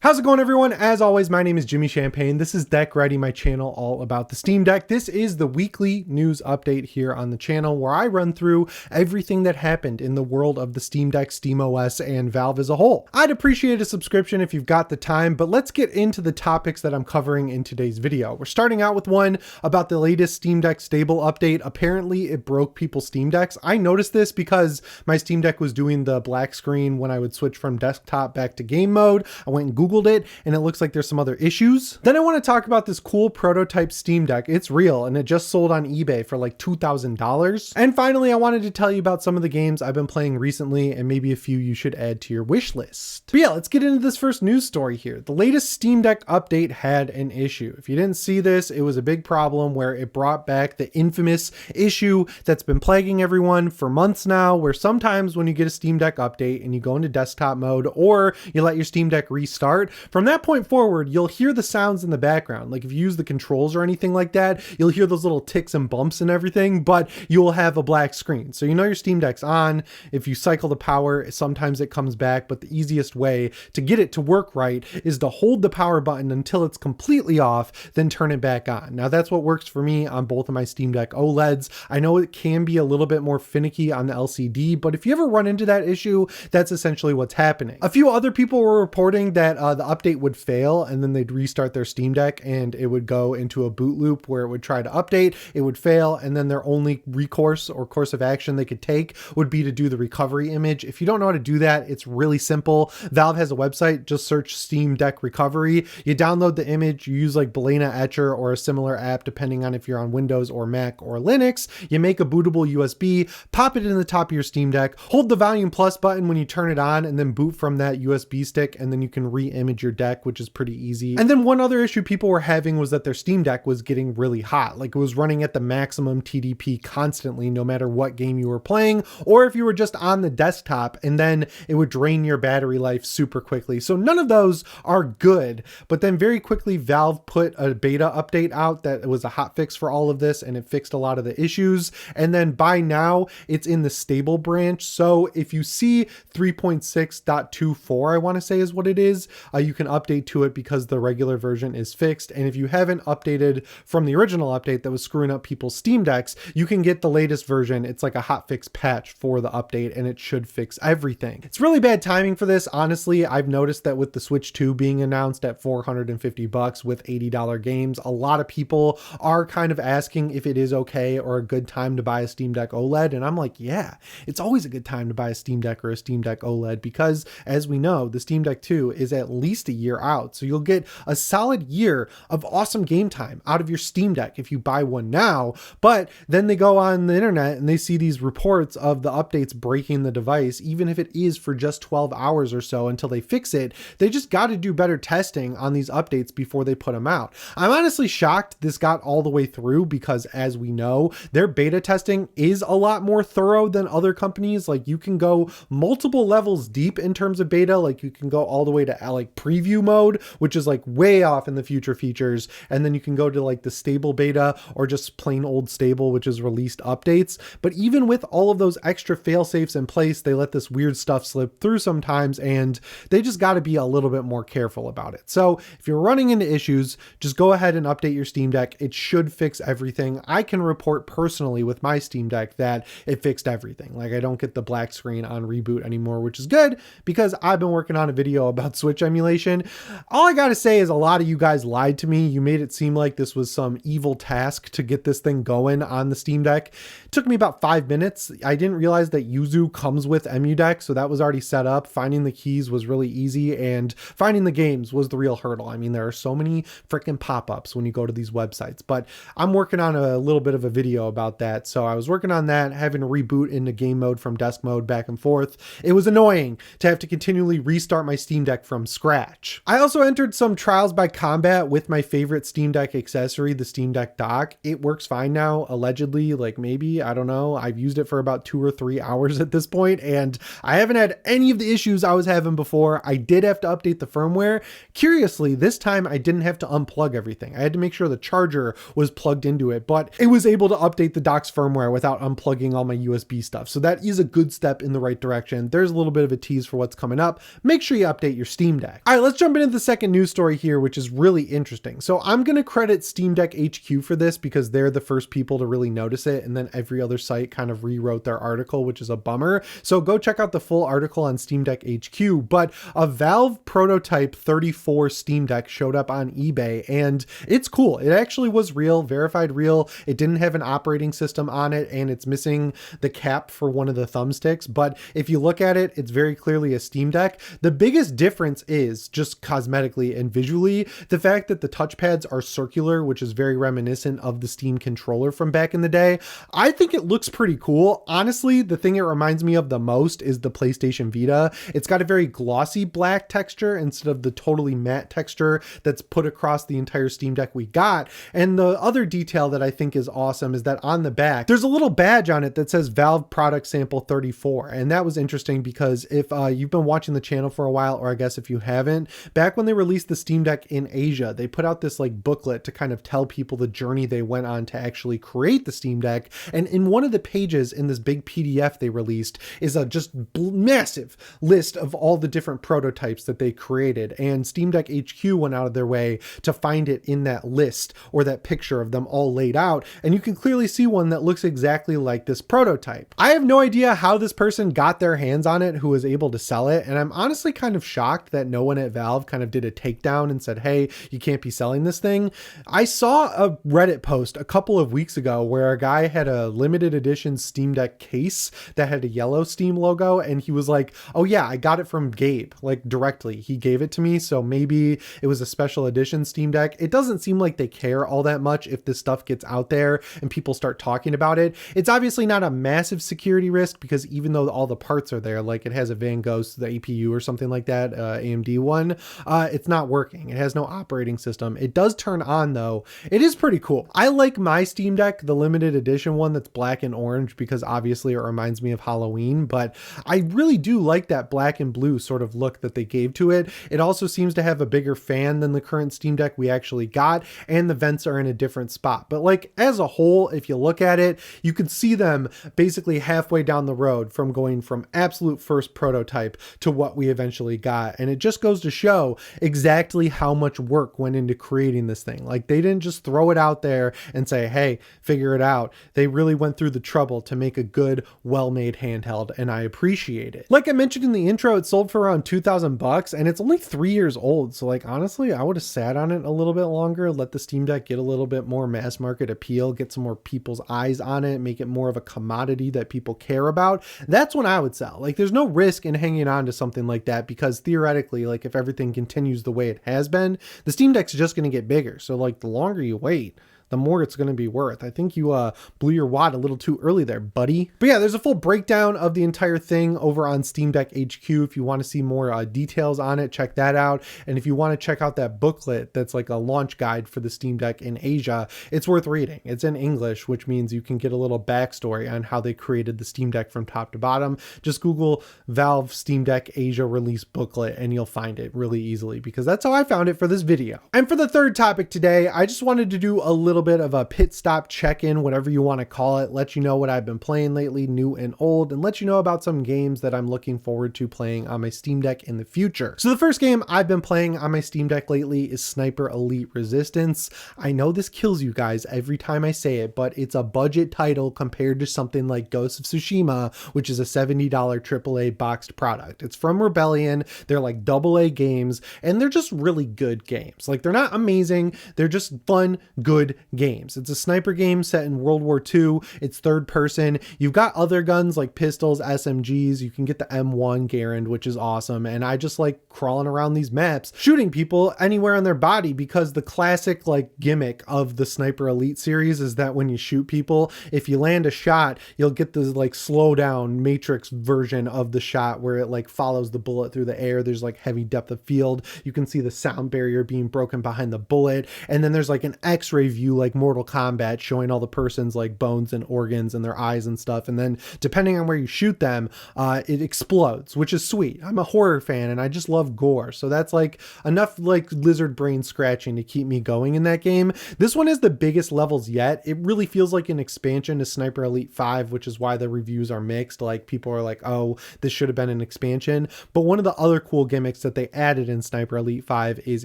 How's it going, everyone? As always, my name is Jimmy Champagne. This is Deck Ready, my channel all about the Steam Deck. This is the weekly news update here on the channel where I run through everything that happened in the world of the Steam Deck, SteamOS, and Valve as a whole. I'd appreciate a subscription if you've got the time, but let's get into the topics that I'm covering in today's video. We're starting out with one about the latest Steam Deck stable update. Apparently, it broke people's Steam Decks. I noticed this because my Steam Deck was doing the black screen when I would switch from desktop back to game mode. I went and Googled it, and it looks like there's some other issues. Then I want to talk about this cool prototype Steam Deck. It's real, and it just sold on eBay for like $2,000. And finally, I wanted to tell you about some of the games I've been playing recently, and maybe a few you should add to your wish list. But yeah, let's get into this first news story here. The latest Steam Deck update had an issue. If you didn't see this, it was a big problem where it brought back the infamous issue that's been plaguing everyone for months now, where sometimes when you get a Steam Deck update and you go into desktop mode or you let your Steam Deck restart, from that point forward, you'll hear the sounds in the background. Like if you use the controls or anything like that, you'll hear those little ticks and bumps and everything, but you'll have a black screen. So you know your Steam Deck's on. If you cycle the power, sometimes it comes back, but the easiest way to get it to work right is to hold the power button until it's completely off, then turn it back on. Now that's what works for me on both of my Steam Deck OLEDs. I know it can be a little bit more finicky on the LCD, but if you ever run into that issue, that's essentially what's happening. A few other people were reporting that the update would fail and then they'd restart their Steam Deck and it would go into a boot loop where it would try to update, it would fail, and then their only recourse or course of action they could take would be to do the recovery image. If you don't know how to do that, it's really simple. Valve has a website, just search Steam Deck recovery. You download the image, you use like Balena Etcher or a similar app depending on if you're on Windows or Mac or Linux. You make a bootable USB, pop it in the top of your Steam Deck, hold the volume plus button when you turn it on, and then boot from that USB stick, and then you can re-image your deck, which is pretty easy. And then one other issue people were having was that their Steam Deck was getting really hot. Like it was running at the maximum TDP constantly, no matter what game you were playing, or if you were just on the desktop, and then it would drain your battery life super quickly. So none of those are good. But then very quickly, Valve put a beta update out that was a hot fix for all of this, and it fixed a lot of the issues. And then by now it's in the stable branch. So if you see 3.6.24, I want to say is what it is, you can update to it because the regular version is fixed. And if you haven't updated from the original update that was screwing up people's Steam Decks, you can get the latest version. It's like a hotfix patch for the update, and it should fix everything. It's really bad timing for this. Honestly, I've noticed that with the Switch 2 being announced at $450 with $80 games, a lot of people are kind of asking if it is okay or a good time to buy a Steam Deck OLED. And I'm like, yeah, it's always a good time to buy a Steam Deck or a Steam Deck OLED because, as we know, the Steam Deck 2 is at least a year out. So you'll get a solid year of awesome game time out of your Steam Deck if you buy one now. But then they go on the internet and they see these reports of the updates breaking the device, even if it is for just 12 hours or so until they fix it. They just got to do better testing on these updates before they put them out. I'm honestly shocked this got all the way through because, as we know, their beta testing is a lot more thorough than other companies. Like you can go multiple levels deep in terms of beta. Like you can go all the way to like preview mode, which is like way off in the future features. And then you can go to like the stable beta or just plain old stable, which is released updates. But even with all of those extra fail safes in place, they let this weird stuff slip through sometimes, and they just got to be a little bit more careful about it. So if you're running into issues, just go ahead and update your Steam Deck. It should fix everything. I can report personally with my Steam Deck that it fixed everything. Like I don't get the black screen on reboot anymore, which is good because I've been working on a video about Switch emulation. All I gotta say is a lot of you guys lied to me. You made it seem like this was some evil task to get this thing going on the Steam Deck. It took me about 5 minutes. I didn't realize that Yuzu comes with EmuDeck, so that was already set up. Finding the keys was really easy, and finding the games was the real hurdle. I mean, there are so many freaking pop-ups when you go to these websites, but I'm working on a little bit of a video about that. So I was working on that, having to reboot into game mode from desk mode back and forth. It was annoying to have to continually restart my Steam Deck from scratch. I also entered some trials by combat with my favorite Steam Deck accessory, the Steam Deck dock. It works fine now, allegedly, like maybe, I don't know. I've used it for about 2 or 3 hours at this point, and I haven't had any of the issues I was having before. I did have to update the firmware. Curiously, this time I didn't have to unplug everything. I had to make sure the charger was plugged into it, but it was able to update the dock's firmware without unplugging all my USB stuff. So that is a good step in the right direction. There's a little bit of a tease for what's coming up. Make sure you update your Steam Deck. Deck. All right, let's jump into the second news story here, which is really interesting. So I'm going to credit Steam Deck HQ for this because they're the first people to really notice it, and then every other site kind of rewrote their article, which is a bummer. So go check out the full article on Steam Deck HQ. But a Valve prototype 34 Steam Deck showed up on eBay, and it's cool. It actually was real, verified real. It didn't have an operating system on it, and it's missing the cap for one of the thumbsticks. But if you look at it, it's very clearly a Steam Deck. The biggest difference is just cosmetically and visually the fact that the touchpads are circular, which is very reminiscent of the Steam controller from back in the day. I think it looks pretty cool. Honestly, the thing it reminds me of the most is the PlayStation Vita. It's got a very glossy black texture instead of the totally matte texture that's put across the entire Steam Deck we got. And the other detail that I think is awesome is that on the back, there's a little badge on it that says Valve Product Sample 34. And that was interesting because if you've been watching the channel for a while, or I guess if you haven't, back when they released the Steam Deck in Asia, they put out this like booklet to kind of tell people the journey they went on to actually create the Steam Deck. And in one of the pages in this big PDF they released is a just massive list of all the different prototypes that they created. And Steam Deck HQ went out of their way to find it in that list or that picture of them all laid out. And you can clearly see one that looks exactly like this prototype. I have no idea how this person got their hands on it who was able to sell it. And I'm honestly kind of shocked that no one at Valve kind of did a takedown and said, hey, you can't be selling this thing. I saw a Reddit post a couple of weeks ago where a guy had a limited edition Steam Deck case that had a yellow Steam logo. And he was like, oh yeah, I got it from Gabe, like directly. He gave it to me. So maybe it was a special edition Steam Deck. It doesn't seem like they care all that much if this stuff gets out there and people start talking about it. It's obviously not a massive security risk because even though all the parts are there, like it has a Van Gogh, the APU or something like that, AMD one, it's not working. It has no operating system. It does turn on though. It is pretty cool. I like my Steam Deck, the limited edition one that's black and orange, because obviously it reminds me of Halloween, but I really do like that black and blue sort of look that they gave to it. It also seems to have a bigger fan than the current Steam Deck we actually got, and the vents are in a different spot. But like as a whole, if you look at it, you can see them basically halfway down the road from going from absolute first prototype to what we eventually got. And it just goes to show exactly how much work went into creating this thing. Like they didn't just throw it out there and say, hey, figure it out. They really went through the trouble to make a good, well-made handheld, and I appreciate it. Like I mentioned in the intro, it sold for around $2,000 and it's only 3 years old. So like, honestly, I would have sat on it a little bit longer, let the Steam Deck get a little bit more mass market appeal, get some more people's eyes on it, make it more of a commodity that people care about. That's when I would sell. Like there's no risk in hanging on to something like that because theoretically, like if everything continues the way it has been, the Steam Deck's just going to get bigger. So like the longer you wait, the more it's going to be worth. I think you blew your wad a little too early there, buddy. But yeah, there's a full breakdown of the entire thing over on Steam Deck HQ. If you want to see more details on it, check that out. And if you want to check out that booklet that's like a launch guide for the Steam Deck in Asia, it's worth reading. It's in English, which means you can get a little backstory on how they created the Steam Deck from top to bottom. Just Google Valve Steam Deck Asia release booklet and you'll find it really easily, because that's how I found it for this video. And for the third topic today, I just wanted to do a little bit of a pit stop check-in, whatever you want to call it, let you know what I've been playing lately, new and old, and let you know about some games that I'm looking forward to playing on my Steam Deck in the future. So the first game I've been playing on my Steam Deck lately is Sniper Elite Resistance. I know this kills you guys every time I say it, but it's a budget title compared to something like Ghost of Tsushima, which is a $70 AAA boxed product. It's from Rebellion. They're like AA games, and they're just really good games. Like they're not amazing. They're just fun, good games. It's a sniper game set in World War II. It's third person. You've got other guns like pistols, SMGs. You can get the M1 Garand, which is awesome. And I just like crawling around these maps, shooting people anywhere on their body, because the classic like gimmick of the Sniper Elite series is that when you shoot people, if you land a shot, you'll get this like slow down Matrix version of the shot where it like follows the bullet through the air. There's like heavy depth of field. You can see the sound barrier being broken behind the bullet. And then there's like an X-ray view like Mortal Kombat, showing all the person's like bones and organs and their eyes and stuff. And then depending on where you shoot them, it explodes, which is sweet. I'm a horror fan and I just love gore. So that's like enough like lizard brain scratching to keep me going in that game. This one is the biggest levels yet. It really feels like an expansion to Sniper Elite 5, which is why the reviews are mixed. Like people are like, oh, this should have been an expansion. But one of the other cool gimmicks that they added in Sniper Elite 5 is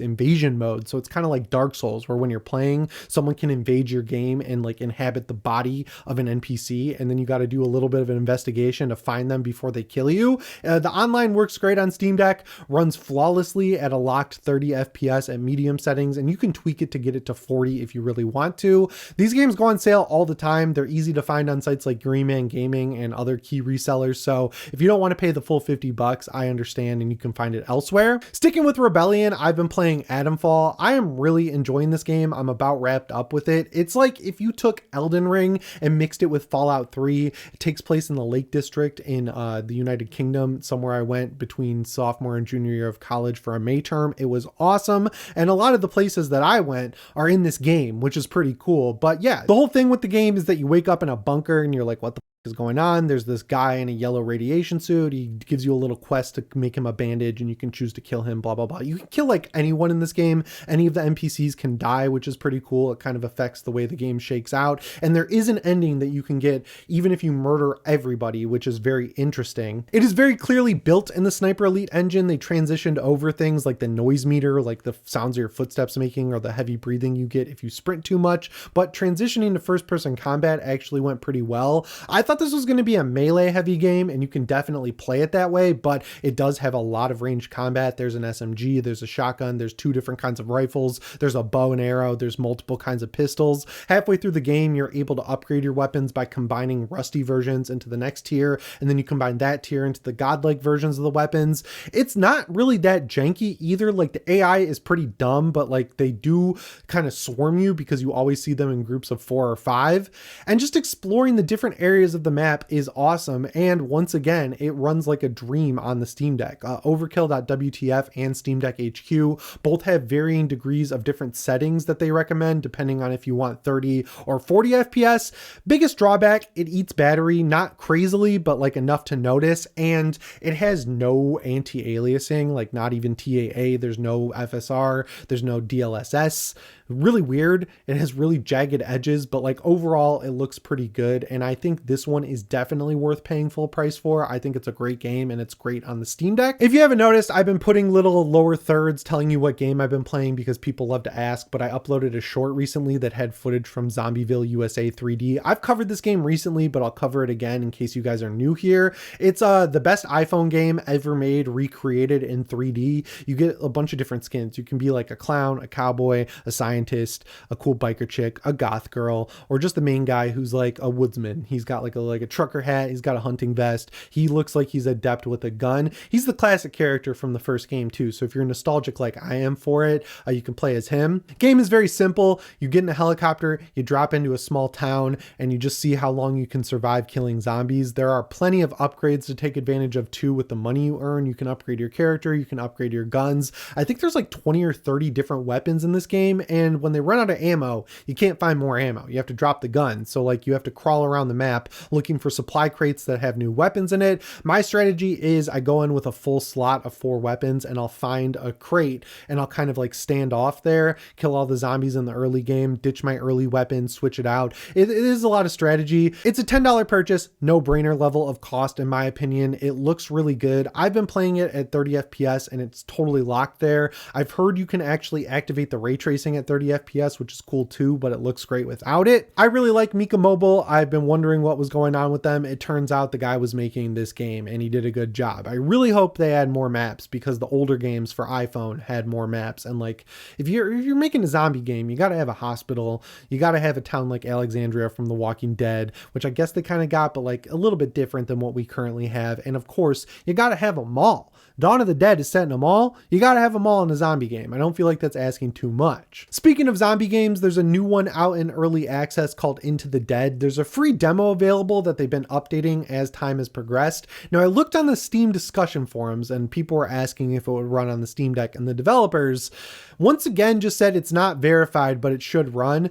invasion mode. So it's kind of like Dark Souls, where when you're playing, someone can invade your game and like inhabit the body of an NPC, and then you got to do a little bit of an investigation to find them before they kill you. The online works great on Steam Deck, runs flawlessly at a locked 30 FPS at medium settings, and you can tweak it to get it to 40 if you really want to. These games go on sale all the time. They're easy to find on sites like Green Man Gaming and other key resellers. So if you don't want to pay the full $50, I understand, and you can find it elsewhere. Sticking with Rebellion, I've been playing Adamfall. I am really enjoying this game. I'm about wrapped up with it. It's like if you took Elden Ring and mixed it with Fallout 3. It takes place in the Lake District in the United Kingdom, somewhere I went between sophomore and junior year of college for a May term. It was awesome. And a lot of the places that I went are in this game, which is pretty cool. But yeah, the whole thing with the game is that you wake up in a bunker and you're like, what the is going on? There's this guy in a yellow radiation suit. He gives you a little quest to make him a bandage and you can choose to kill him, blah, blah, blah. You can kill like anyone in this game. Any of the NPCs can die, which is pretty cool. It kind of affects the way the game shakes out. And there is an ending that you can get even if you murder everybody, which is very interesting. It is very clearly built in the Sniper Elite engine. They transitioned over things like the noise meter, like the sounds of your footsteps making or the heavy breathing you get if you sprint too much. But transitioning to first person combat actually went pretty well. I thought this was going to be a melee heavy game, and you can definitely play it that way, but it does have a lot of ranged combat. There's an SMG, there's a shotgun, there's 2 different kinds of rifles, there's a bow and arrow, there's multiple kinds of pistols. Halfway through the game, you're able to upgrade your weapons by combining rusty versions into the next tier, and then you combine that tier into the godlike versions of the weapons. It's not really that janky either. Like the AI is pretty dumb, but like they do kind of swarm you because you always see them in groups of 4 or 5, and just exploring the different areas of the map is awesome. And once again, it runs like a dream on the Steam Deck. Overkill.wtf and Steam Deck HQ both have varying degrees of different settings that they recommend depending on if you want 30 or 40 FPS. Biggest drawback, it eats battery, not crazily, but like enough to notice. And it has no anti-aliasing, like not even TAA. There's no FSR, there's no DLSS. Really weird. It has really jagged edges, but like overall it looks pretty good. And I think this one is definitely worth paying full price for. I think it's a great game and it's great on the Steam Deck. If you haven't noticed, I've been putting little lower thirds telling you what game I've been playing because people love to ask, but I uploaded a short recently that had footage from Zombieville USA 3D. I've covered this game recently, but I'll cover it again in case you guys are new here. It's the best iPhone game ever made, recreated in 3D. You get a bunch of different skins. You can be like a clown, a cowboy, a scientist, a cool biker chick, a goth girl, or just the main guy who's like a woodsman. He's got like a trucker hat. He's got a hunting vest. He looks like he's adept with a gun. He's the classic character from the first game too. So if you're nostalgic like I am for it, you can play as him. Game is very simple. You get in a helicopter, you drop into a small town, and you just see how long you can survive killing zombies. There are plenty of upgrades to take advantage of too with the money you earn. You can upgrade your character, you can upgrade your guns. I think there's like 20 or 30 different weapons in this game, and when they run out of ammo, you can't find more ammo. You have to drop the gun. So like you have to crawl around the map looking for supply crates that have new weapons in it. My strategy is I go in with a full slot of 4 weapons and I'll find a crate and I'll kind of like stand off there, kill all the zombies in the early game, ditch my early weapons, switch it out. It is a lot of strategy. It's a $10 purchase, no brainer level of cost in my opinion. It looks really good. I've been playing it at 30 FPS and it's totally locked there. I've heard you can actually activate the ray tracing at 30 FPS, which is cool too, but it looks great without it. I really like Mika Mobile. I've been wondering what was going on with them. It turns out the guy was making this game and he did a good job. I really hope they add more maps because the older games for iPhone had more maps. And like, if you're making a zombie game, you got to have a hospital. You got to have a town like Alexandria from The Walking Dead, which I guess they kind of got, but like a little bit different than what we currently have. And of course, you got to have a mall. Dawn of the Dead is set in a mall. You gotta have a mall in a zombie game. I don't feel like that's asking too much. Speaking of zombie games, there's a new one out in early access called Into the Dead. There's a free demo available that they've been updating as time has progressed. Now, I looked on the Steam discussion forums and people were asking if it would run on the Steam Deck, and the developers once again just said it's not verified, but it should run.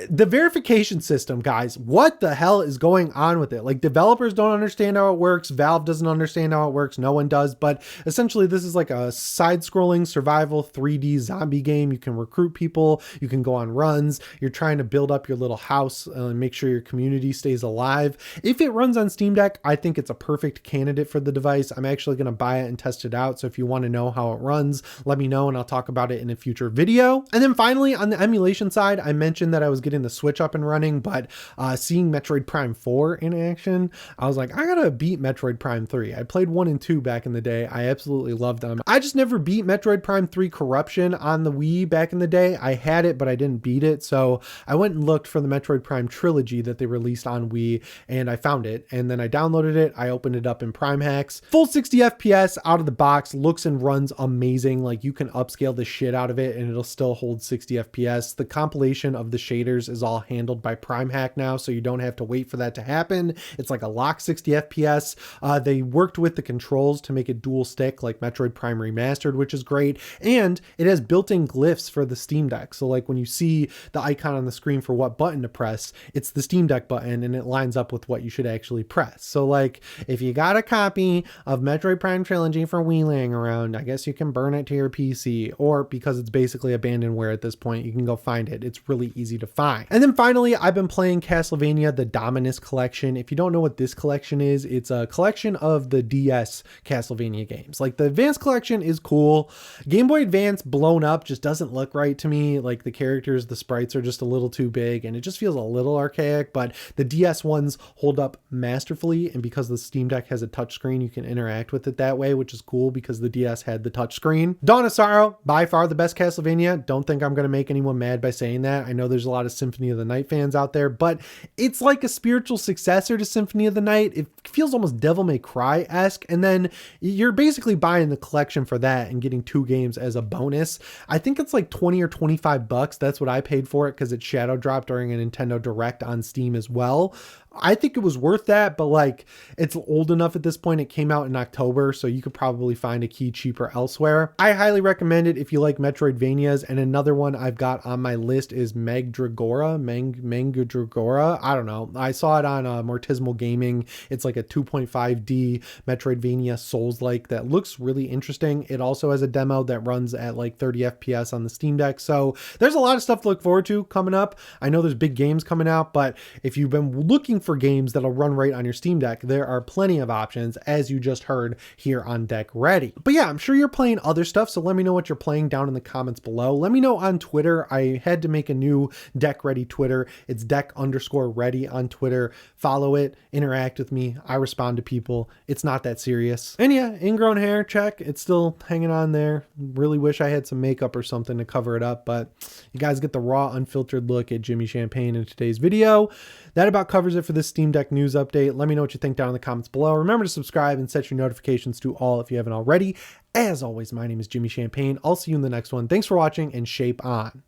The verification system, guys, what the hell is going on with it? Like, developers don't understand how it works. Valve doesn't understand how it works. No one does. But essentially, this is like a side-scrolling survival 3D zombie game. You can recruit people. You can go on runs. You're trying to build up your little house and make sure your community stays alive. If it runs on Steam Deck, I think it's a perfect candidate for the device. I'm actually going to buy it and test it out. So if you want to know how it runs, let me know and I'll talk about it in a future video. And then finally, on the emulation side, I mentioned that I was getting the Switch up and running, but seeing Metroid Prime 4 in action, I was like, I gotta beat Metroid Prime 3. I played 1 and 2 back in the day. I absolutely loved them. I just never beat Metroid Prime 3 Corruption on the Wii back in the day. I had it, but I didn't beat it. So I went and looked for the Metroid Prime trilogy that they released on Wii, and I found it. And then I downloaded it. I opened it up in Prime Hacks. Full 60 FPS out of the box, looks and runs amazing. Like, you can upscale the shit out of it and it'll still hold 60 FPS. The compilation of the shaders is all handled by Prime Hack now, so you don't have to wait for that to happen. It's like a lock 60 FPS. They worked with the controls to make it dual stick like Metroid Prime Remastered, which is great. And it has built-in glyphs for the Steam Deck. So like when you see the icon on the screen for what button to press, it's the Steam Deck button and it lines up with what you should actually press. So like if you got a copy of Metroid Prime Trilogy for Wii laying around, I guess you can burn it to your PC, or because it's basically abandonware at this point, you can go find it. It's really easy to find. And then finally, I've been playing Castlevania, the Dominus Collection. If you don't know what this collection is, it's a collection of the DS Castlevania games. Like, the Advance collection is cool. Game Boy Advance blown up just doesn't look right to me. Like, the characters, the sprites are just a little too big and it just feels a little archaic, but the DS ones hold up masterfully. And because the Steam Deck has a touchscreen, you can interact with it that way, which is cool because the DS had the touchscreen. Dawn of Sorrow, by far the best Castlevania. Don't think I'm going to make anyone mad by saying that. I know there's a lot of Symphony of the Night fans out there, but it's like a spiritual successor to Symphony of the Night. It feels almost Devil May Cry-esque, and then you're basically buying the collection for that and getting 2 games as a bonus. I think it's like 20 or 25 bucks. That's what I paid for it because it shadow dropped during a Nintendo Direct on Steam as well. I think it was worth that, but like, it's old enough at this point. It came out in October, so you could probably find a key cheaper elsewhere. I highly recommend it if you like Metroidvanias. And another one I've got on my list is Mandragora. I don't know. I saw it on Mortismal Gaming. It's like a 2.5D Metroidvania Souls-like that looks really interesting. It also has a demo that runs at like 30 FPS on the Steam Deck. So there's a lot of stuff to look forward to coming up. I know there's big games coming out, but if you've been looking for games that'll run right on your Steam Deck, there are plenty of options, as you just heard here on Deck Ready. But yeah, I'm sure you're playing other stuff, so let me know what you're playing down in the comments below. Let me know on Twitter. I had to make a new Deck Ready Twitter. It's Deck_Ready on Twitter. Follow it, interact with me. I respond to people. It's not that serious. And yeah, ingrown hair, check. It's still hanging on there. Really wish I had some makeup or something to cover it up, but you guys get the raw, unfiltered look at Jimmy Champagne in today's video. That about covers it for this Steam Deck news update. Let me know what you think down in the comments below. Remember to subscribe and set your notifications to all if you haven't already. As always, my name is Jimmy Champagne. I'll see you in the next one. Thanks for watching, and shape on.